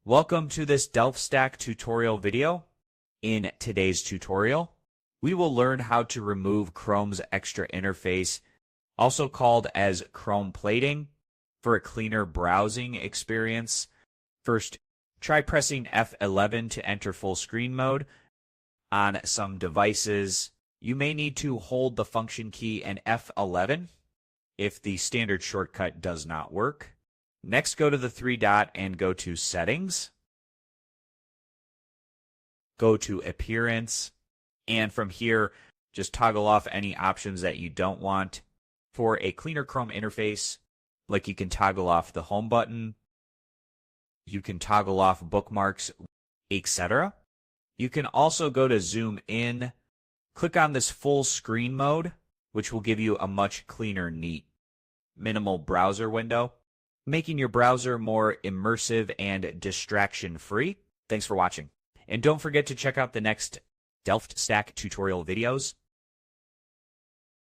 Welcome to this DelftStack tutorial video. In today's tutorial, we will learn how to remove Chrome's extra interface, also called as Chrome plating, for a cleaner browsing experience. First, try pressing F11 to enter full screen mode. On some devices, you may need to hold the function key and F11 if the standard shortcut does not work. Next, go to the three dot and go to Settings. Go to Appearance, and from here, just toggle off any options that you don't want. For a cleaner Chrome interface, like you can toggle off the Home button, you can toggle off bookmarks, etc. You can also go to Zoom In, click on this full screen mode, which will give you a much cleaner, neat, minimal browser window, making your browser more immersive and distraction-free. Thanks for watching. And don't forget to check out the next DelftStack tutorial videos.